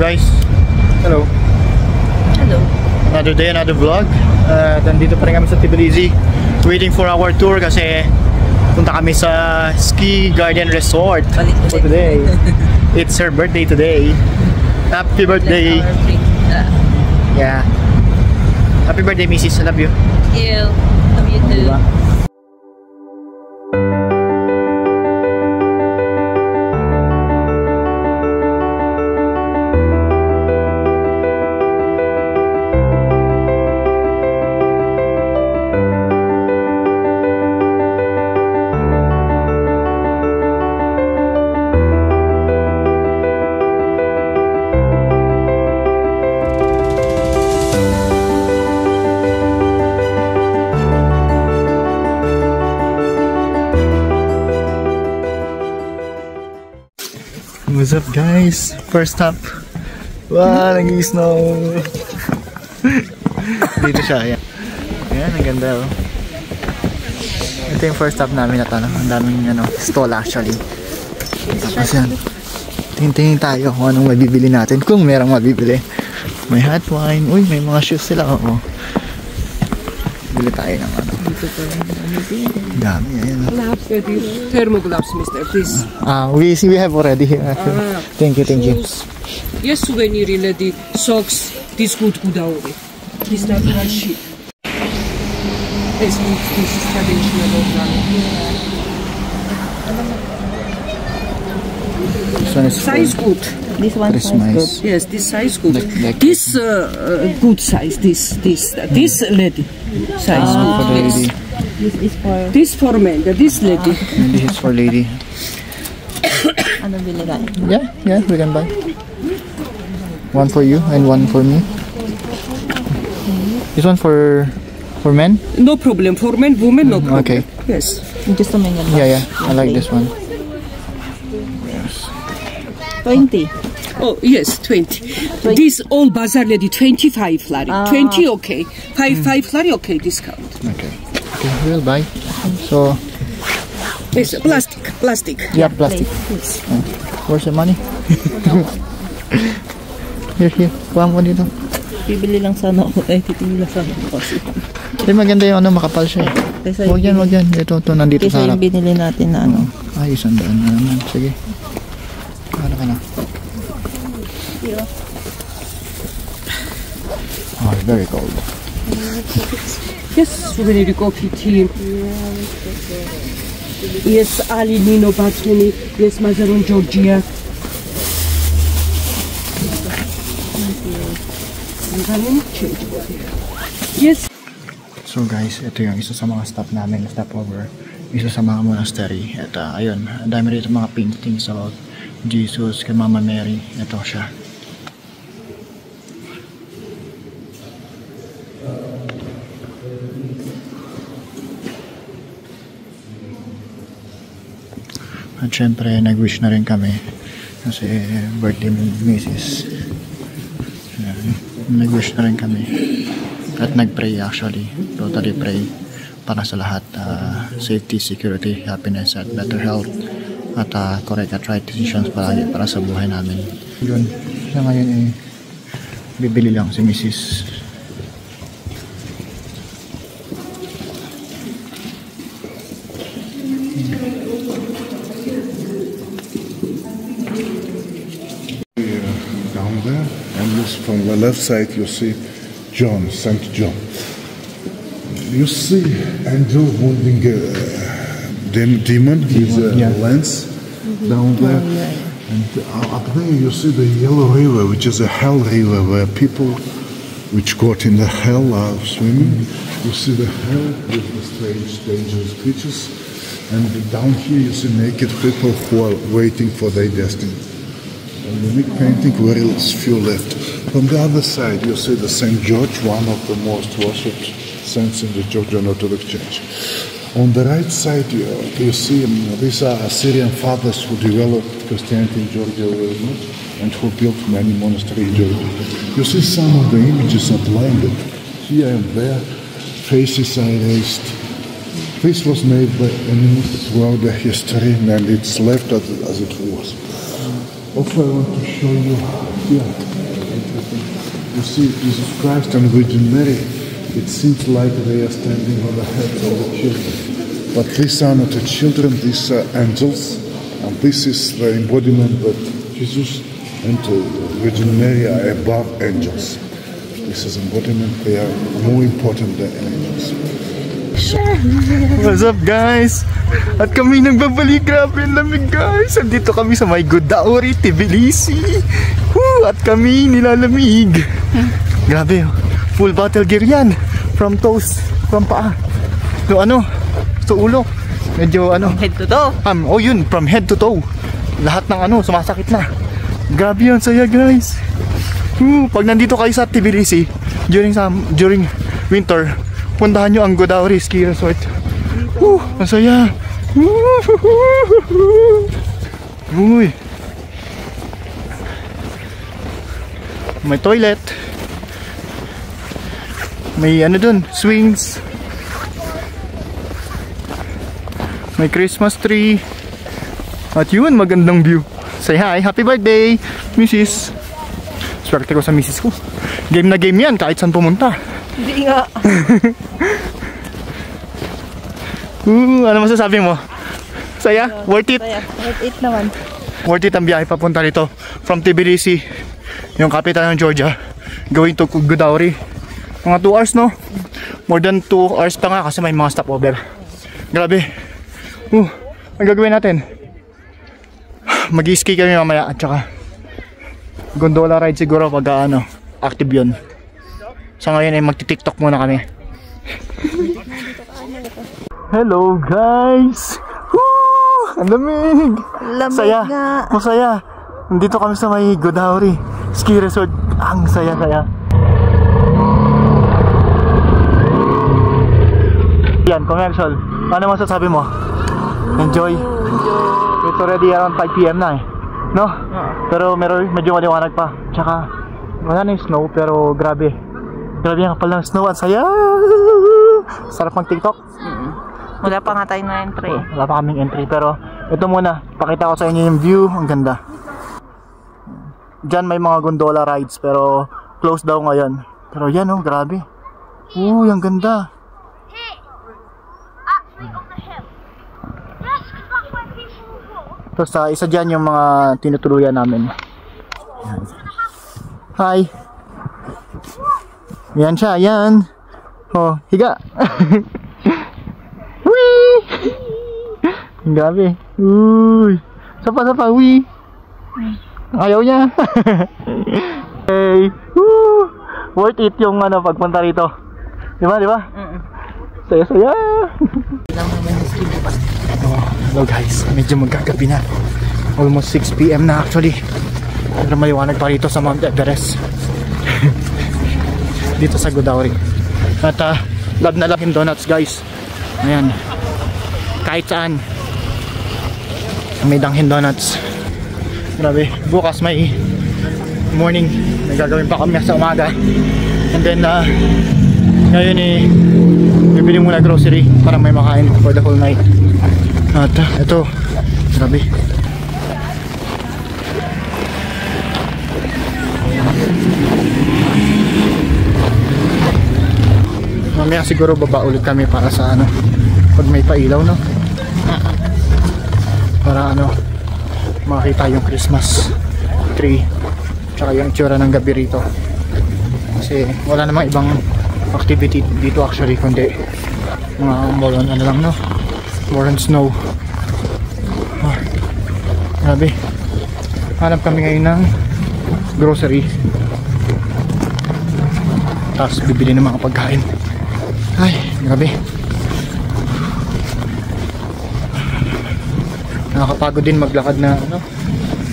guys. Hello. Hello. Another day, another vlog. Nandito pa rin kami sa Tbilisi. Waiting for our tour kasi punta kami sa Ski Garden Resort for today. It's her birthday today. Happy birthday. Yeah. Happy birthday, Mrs. I love you. Thank you. Love you too. Diba? What's up guys? First stop. Wow, nag-i-snow. Dito siya, yan. Yan, ang ganda oh. Ito yung first stop namin at ano, ang daming stall actually. Tapos yan, tingin tayo kung anong mabibili natin, kung merong mabibili. May hot wine, uy may mga shoes sila, oo. Bili tayo ng ano. Dami, ayan. Gloves, thermogloves, mister, please. We have already here. Thank you. Yes, souvenir the socks, this good only. This natural sheep. This is traditional This one is size good. This one is good. Yes, this size good. This good size. This lady size good. For the lady. This for men. This lady. And this is for lady. Ano bili ka? Yeah, we can buy. One for you and one for me. This one for men? No problem. For men, women, no problem. Okay. Yes. Just a minute. Yeah. I like this one. Yes. 20. Oh yes, 20. This all bazaar lady 25 lari. 20 okay. 5 lari okay discount. Okay, we'll buy. So Yes, plastic. yeah, plastic. Yes. Where's the money? Here. Kuha mo dito. Bibili lang sana ako. Titingin lang sana ako kasi. Hindi maganda yung makapal siya eh. Huwag yan. Ito nandito sa harap. Kasi harap. yung binili natin na ano. Ay, 100 na naman. Sige. Ano ka na? Oh, very cold. Yes, souvenir coffee tea. Yes, Ali Nino Batuni. Yes, Mazaron Georgia. Yes. So guys, ito yung isa sa mga stop namin, stopover. Isa sa mga monastery. At ayun, ang dami rito mga paintings about Jesus kay Mama Mary. Ito siya. At syempre, nag-wish na rin kami kasi birthday ni Mrs. Nag-wish na rin kami at nag-pray actually, totally pray para sa lahat, safety, security, happiness at better health at correct at right decisions palagi para sa buhay namin. Yun, siya ngayon bibili lang si Mrs. Down there, and this from the left side you see John, Saint John. You see angel wounding demon with a lance down there, and up there you see the yellow river, which is a hell river where people which got in the hell are swimming. You see the hell with the strange, dangerous creatures, and down here you see naked people who are waiting for their destiny. Unique painting, very few left. From the other side, you see the St. George, one of the most worshipped saints in the Georgian Orthodox Church. On the right side, you see these are Assyrian fathers who developed Christianity in Georgia very much and who built many monasteries in Georgia. You see some of the images are blended. Here and there, faces are erased. This was made by enemies throughout the history and it's left as it was. Also, I want to show you Yeah. Interesting. You see Jesus Christ and Virgin Mary. It seems like they are standing on the heads of the children. But these are not the children, these are angels. And this is the embodiment that Jesus and Virgin Mary are above angels. This is embodiment, they are more important than angels. What's up guys? At kami nagbabalik, grabe ang lamig guys. Andito kami sa may Godauri, Tbilisi. Woo! At kami nilalamig. Grabe, full battle gear yan. From toes, from paa. So ano, to ulo. Medyo ano. Head to toe. Oh yun, from head to toe. Lahat ng ano, sumasakit na. Grabe yun, saya guys. Pag nandito kayo sa Tbilisi, during winter, puntahan nyo ang Godauri Ski Resort. Masaya. Uy. May toilet. May ano dun, swings. May Christmas tree. At yun, magandang view. Say hi, happy birthday, Mrs. Swerte ko sa Mrs. ko. Game na game yan, kahit saan pumunta. Hindi nga. Ano masasabi mo? Saya? Worth it? Saya. Worth it naman. Worth it ang biyahe papunta rito. From Tbilisi, yung capital ng Georgia, going to Godauri. Mga 2 hours, no? More than 2 hours pa nga kasi may mga stopover. Grabe. Ang gagawin natin? Mag-ski kami mamaya at saka gondola ride siguro pag ano, active yun. Sa ngayon ay magti-tiktok muna kami. Hello guys! Woo! Ang lamig! Saya! Masaya! Nandito kami sa may Godauri Ski Resort. Ang saya-saya. Yan, commercial. Ano masasabi mo? Enjoy! It's already around 5 PM na eh. No? Pero medyo maliwanag pa. Tsaka wala na yung snow pero grabe. Grabe ang kapal ng snow. Ang saya! Sarap ng TikTok. Wala pa nga tayo na entry. Wala pa kaming entry pero ito muna. Pakita ko sa inyo yung view. Ang ganda. Diyan may mga gondola rides pero closed daw ngayon. Pero yan oh, grabe. Ang ganda. Tapos isa dyan yung mga tinutuluyan namin. Yan. Hi! Yan siya, yan! Oh, higa! Wee! Grabe! Uy! Sapa, wee! Ayaw niya! Hey! Woo! Worth it yung ano, pagpunta rito. Diba? Saya-saya! Hello guys, medyo magkagabi na. Almost 6 PM na actually. Pero maliwanag pa rito sa Mount Everest. Dito sa Godauri. At love na love yung donuts guys. Ayan. Kahit saan may Dunkin Donuts. Grabe. Bukas may morning. May gagawin pa kami sa umaga. And then ngayon bibili muna grocery para may makain for the whole night. At ito, grabe. Mamaya siguro baba ulit kami para sa ano, pag may pailaw, no? Para ano, makita yung Christmas tree tsaka yung itsura ng gabi rito. Kasi wala namang ibang activity dito actually kundi mga more on ano lang, no? More on snow. Grabe. Hanap kami ngayon ng grocery. Tapos bibili ng mga pagkain. Ay, grabe. Nakakapagod din maglakad na ano,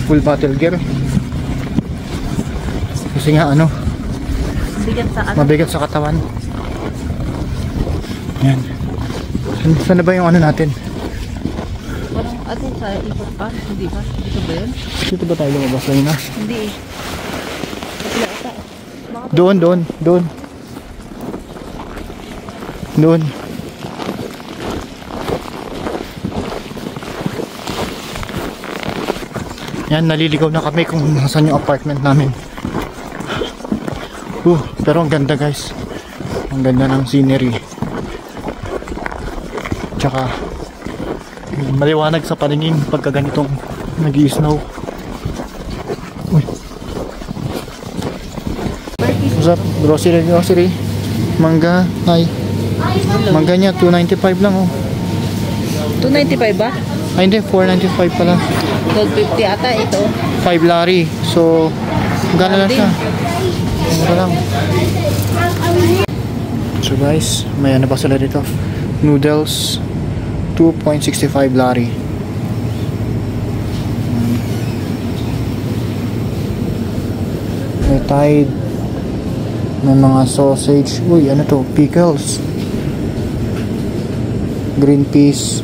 full battle gear. Kasi nga ano, mabigat sa katawan. Yan. Saan na ba yung ano natin? Parang atin sa ikot pa, hindi ba? Dito ba yun? Dito ba tayo lumabas lang na? Hindi. Doon. Yan, naliligaw na kami kung saan yung apartment namin. Pero ang ganda guys. Ang ganda ng scenery. Tsaka maliwanag sa paningin pagka ganitong nag-i-snow. Uy. What's up? Grocery. Mangga. Hi. Mangga niya 295 lang oh. 295 ba? Ay hindi, 495 pala. 1250 ata ito. 5 lari. So, gana lang siya. Mura lang. So guys, may ano pa sila dito. Noodles, 2.65 lari. May Tide. May mga sausage. Uy, ano to? Pickles. Green peas.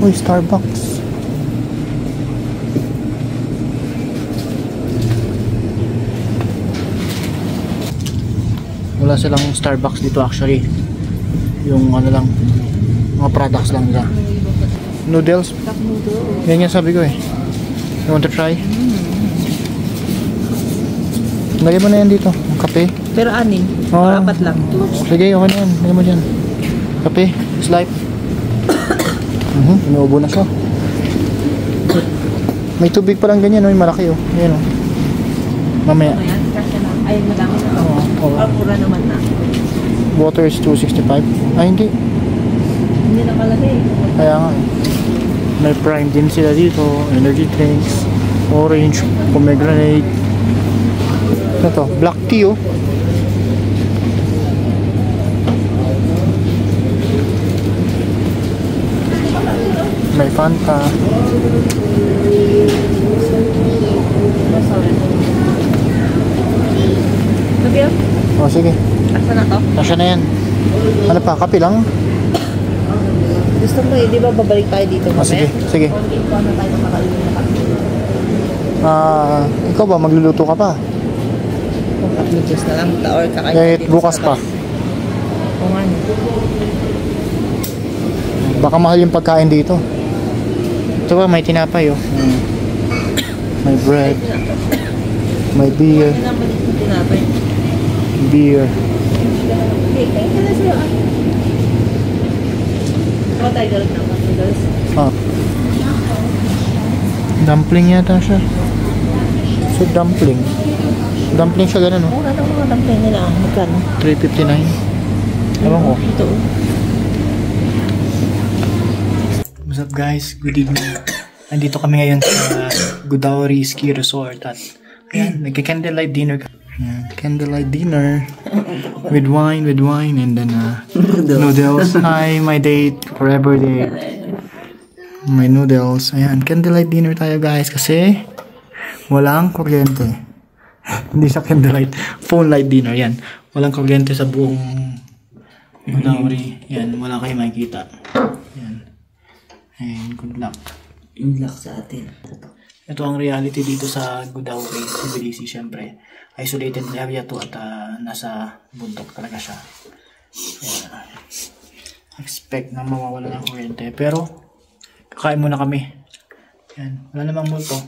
Uy, Starbucks. Wala silang Starbucks dito actually. Yung ano lang, mga products lang nila. Noodles. Yan yung sabi ko eh. You want to try? Lagay mo na yan dito. Kape. Pero anin? Oh. 4 lang. Sige, okay na yan. Lagay mo dyan. Kape. Slipe. Inuubo na siya. May tubig pa lang ganyan, no? Yung malaki, oh. Ayan, oh. Mamaya. Ayan, kasi na. Ay, madami na to. Oo. Mura naman na. Water is 265. Ay, hindi. Hindi nakalagay. Kaya nga, eh. May prime din sila dito. Energy drinks. Orange. Pomegranate. Ano to? Black tea, oh. May Fanta. Sabi yun? Oh, sige. Asa na to? Kasya na yan. Ano pa? Kape lang? Gusto mo eh, di ba babalik tayo dito Oh, sige. Sige. Okay, ikaw na tayo makakainin na kami. Ikaw ba? Magluluto ka pa? Kung uploads na lang, or kakain Kahit bukas pa. Kung ano. Baka mahal yung pagkain dito. Ito ba? May tinapay, oh. May bread. May beer. Hindi naman dito tinapay. Beer. Okay, kain ka na sa'yo. Ikaw tayo galit naman, guys. Ah. Dumpling yata siya. So, dumpling. Dumpling siya ganun, oh. Mura ng mga dumpling nila. Magkano? 359. Ewan ko. Ito. What's up guys? Good evening. Nandito kami ngayon sa Godauri Ski Resort at ayan, nagka-candlelight dinner. Ayan, candlelight dinner with wine and then noodles. Hi, my date, forever date. My noodles. Ayan, candlelight dinner tayo guys kasi walang kuryente. Hindi siya candlelight, phone light dinner. Yan, walang kuryente sa buong Godauri. Yan, wala kayo makikita. Yan. And good luck. Good luck sa atin. Ito ang reality dito sa Godauri, Tbilisi, syempre. Isolated area to at nasa bundok talaga siya. Yeah. Expect na mawawala ng kuryente. Pero, kakain muna kami. Yan. Wala namang multo.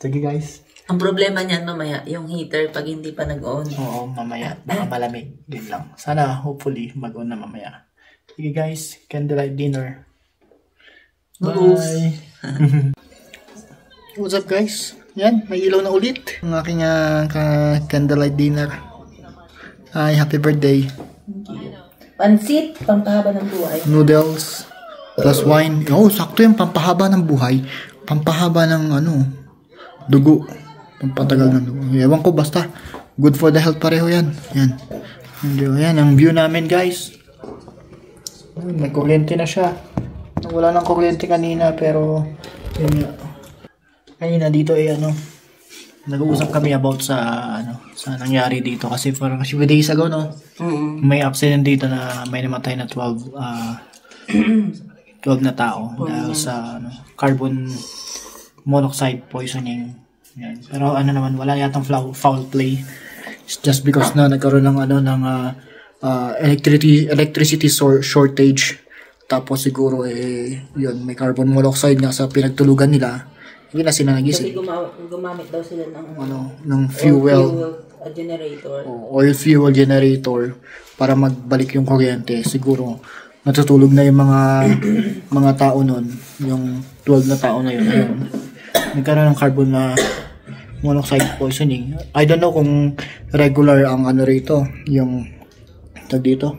Sige guys. Ang problema niyan mamaya, yung heater pag hindi pa nag-on. Oo, mamaya. Baka malamig. Yun lang. Sana, hopefully, mag-on na mamaya. Sige guys, candlelight dinner. Bye! What's up guys? Yan, may ilaw na ulit. Ang aking candlelight dinner. Hi, happy birthday. Pansit, pampahaba ng buhay. Noodles, plus wine. Oh, sakto yung pampahaba ng buhay. Pampahaba ng dugo. Pampatagal ng dugo. Ewan ko, basta. Good for the health pareho yan. Yan. Yan, ang view namin guys. May kuryente na siya. Wala nang kuryente kanina pero yun nga. Kanina dito nag-uusap kami about sa nangyari dito kasi for a few days ago may accident dito na may namatay na 12 na tao dahil sa carbon monoxide poisoning. Yan. Pero naman wala yatang foul play. It's just because na nagkaroon ng electricity shortage. Tapos siguro yun, may carbon monoxide nga sa pinagtulugan nila. Hindi na sila Kasi nagising. gumamit daw sila ng Ng fuel. generator. Oil fuel generator para magbalik yung kuryente. Siguro natutulog na yung mga tao nun, yung 12 na tao na yun. Ayun. Nagkaroon ng carbon monoxide poisoning. I don't know kung regular ang rito, yung tag dito,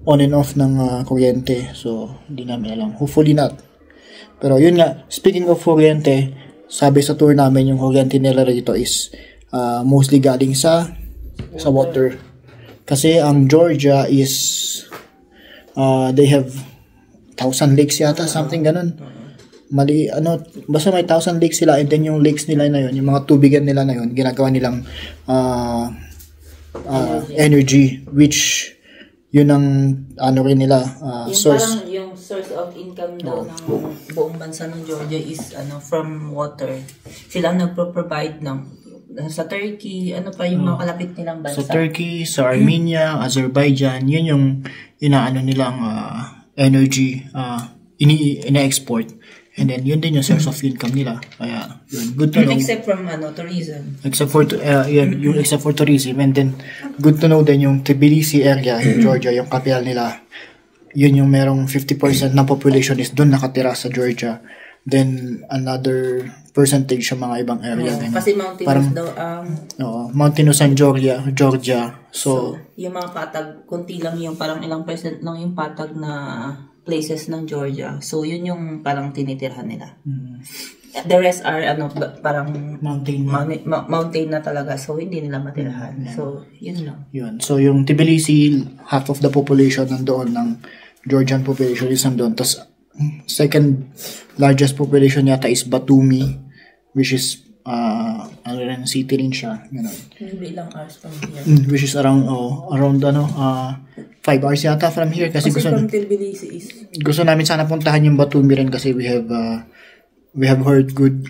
on and off ng kuryente. So, hindi namin alam. Hopefully not. Pero yun nga, speaking of kuryente, sabi sa tour namin yung kuryente nila rito is mostly galing sa water. Kasi ang Georgia is they have 1,000 lakes yata, something ganun. Basta may 1,000 lakes sila, and then yung lakes nila na yun, yung mga tubigan nila na yun, ginagawa nilang energy, which yun ang rin nila Yung source. parang yung source of income daw ng buong bansa ng Georgia is from water. Sila ang nagpo-provide ng sa Turkey, pa yung mga kalapit nilang bansa. Sa Turkey, sa Armenia, Azerbaijan, yun yung inaano nilang energy ina-export. And then yun din yung source of income nila. Kaya yun, good to know. Except from tourism. Except for tourism. And then good to know din yung Tbilisi area in Georgia, yung capital nila. Yun yung merong 50% ng population is doon nakatira sa Georgia. Then another percentage sa mga ibang area. Kasi mountainous daw mountainous ang Georgia. So yung mga patag, kunti lang yung parang ilang percent lang yung patag na places ng Georgia. So yun yung parang tinitirhan nila. The rest are parang mountain na talaga. So hindi nila matirahan. So yun lang. Yun. So yung Tbilisi, half of the population nandoon ng Georgian population is nandoon. Tapos second largest population yata is Batumi, which is city rin siya, Maybe ilang hours from here. which is around 5 hours yata from here, kasi from Tbilisi is gusto namin sana puntahan yung Batumi rin, kasi we have heard good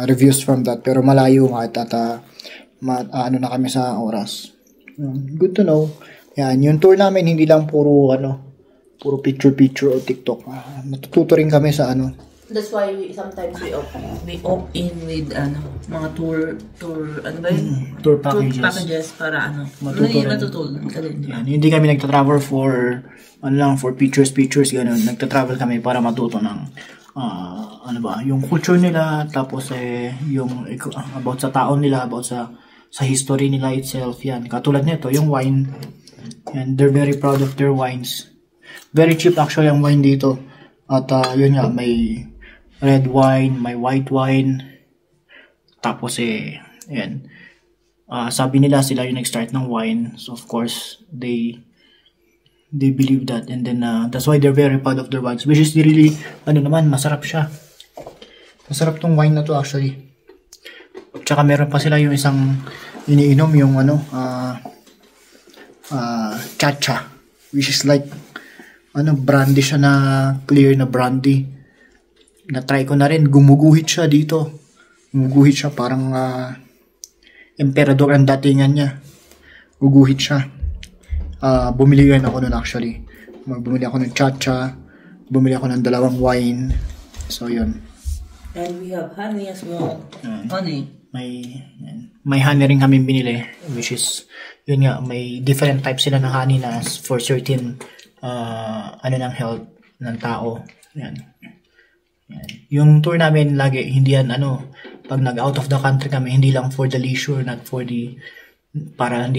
reviews from that, pero malayo nga at na kami sa oras. Good to know. Yan, yung tour namin hindi lang puro picture o TikTok. Natututo rin kami sa That's why sometimes we opt in with mga tour tour packages para matutunan ka din. Yan, hindi kami nagta-travel for pictures ganun. Nagta-travel kami para matuto ng yung culture nila, tapos yung about sa tao nila, about sa history nila itself. Yan, katulad nito yung wine. And they're very proud of their wines. Very cheap actually ang wine dito. At yun nga, may red wine, may white wine. Tapos ayan. Sabi nila sila yung nag-start ng wine. So of course, they believe that. And then that's why they're very proud of their wines. Which is really, masarap siya. Masarap tong wine na to actually. Tsaka meron pa sila yung isang iniinom, yung chacha. Which is like brandy siya na clear na brandy. Na-try ko na rin. Gumuguhit siya dito. Gumuguhit siya parang emperador ang datingan niya. Guguhit siya. Bumili rin ako nun actually. Bumili ako ng chacha. Bumili ako ng 2 wine. So yun. And we have honey as well. Honey. May honey rin kami binili. Which is, yun nga, may different types sila ng honey na for certain ng health ng tao. Yan. Yung tour namin lagi, hindi yan pag nag-out of the country kami, hindi lang for the leisure, not for hindi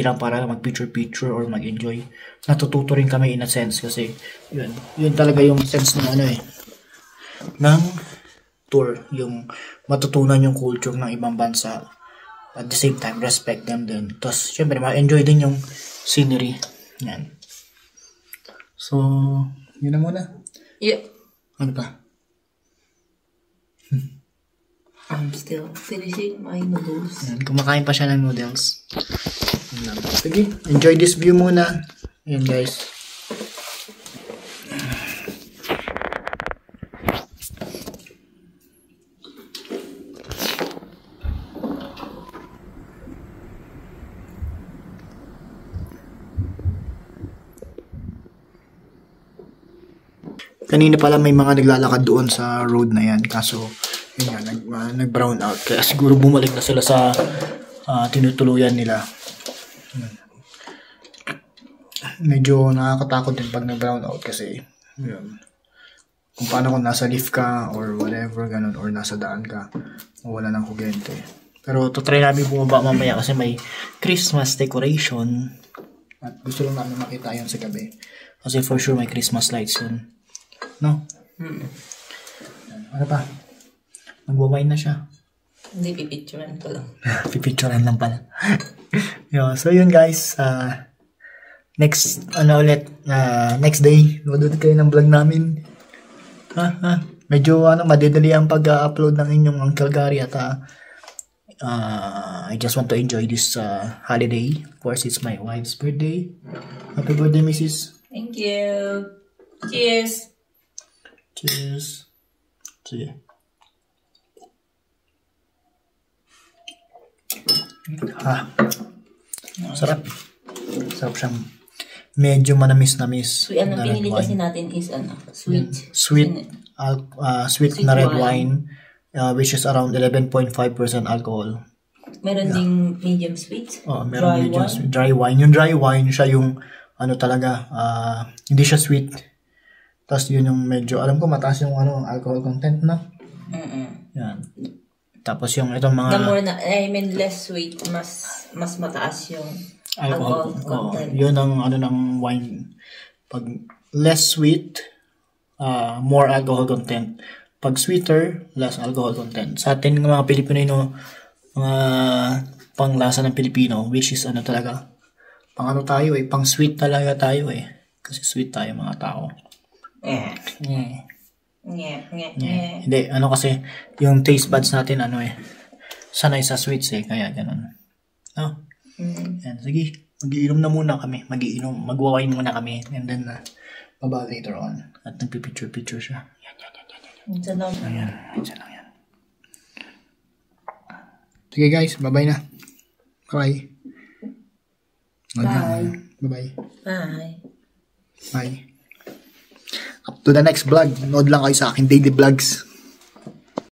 lang para mag-picture or mag-enjoy. Natututo rin kami in a sense, kasi yun talaga yung sense ng ng tour, yung matutunan yung culture ng ibang bansa, at the same time respect them din. Tapos syempre ma-enjoy din yung scenery. Yan. So, yun na muna. Yeah. Ano pa? I'm still finishing my noodles. Yan, kumakain pa siya ng noodles. Sige, enjoy this view muna. Ayan guys. Kanina pala may mga naglalakad doon sa road na yan. Kaso, yun nga, nag-brown out. Kaya siguro bumalik na sila sa tinutuluyan nila. Medyo nakakatakot din pag nag-brown out kasi, yun. Kung paano kung nasa lift ka or whatever, ganun, or nasa daan ka, wala ng kuryente. Pero try namin bumaba mamaya kasi may Christmas decoration. At gusto lang namin makita yun sa gabi. Kasi for sure may Christmas lights yun. No? Ano pa? Magwawain na siya. Hindi, pipicturean ko lang. Pipicturean lang pala. So yun guys. Next day, madudod kayo ng vlog namin. Medyo madidali ang pag-upload ng inyong Uncle Gary at I just want to enjoy this holiday. Of course, it's my wife's birthday. Happy birthday, Mrs. Thank you. Cheers. Cheers. Sige. Sarap. Sarap siyang medyo manamis-namis. So, ang pinili kasi natin is sweet. Sweet na red wine. Which is around 11.5% alcohol. Meron ding medium sweet. Meron medium sweet. Dry wine. Yung dry wine, siya yung talaga, hindi siya sweet. Tapos yun yung medyo, alam ko mataas yung alcohol content na. Yan. Tapos yung itong mga... less sweet, mas mataas yung alcohol content. Yun ang ng wine. Pag less sweet, more alcohol content. Pag sweeter, less alcohol content. Sa atin ng mga Pilipino, mga panglasa ng Pilipino, which is talaga, tayo pang sweet talaga tayo Kasi sweet tayo mga tao. Hindi, kasi, yung taste buds natin, sanay sa sweets kaya ganun. Yan, sige, mag-iinom na muna kami. Mag-wine muna kami, and then, baba later on. At nagpipicture siya. Yan. Minsan lang. Minsan lang yan. Sige guys, bye-bye na. Bye-bye. Bye-bye. Bye. Bye. Up to the next vlog. Nood lang kayo sa akin daily vlogs.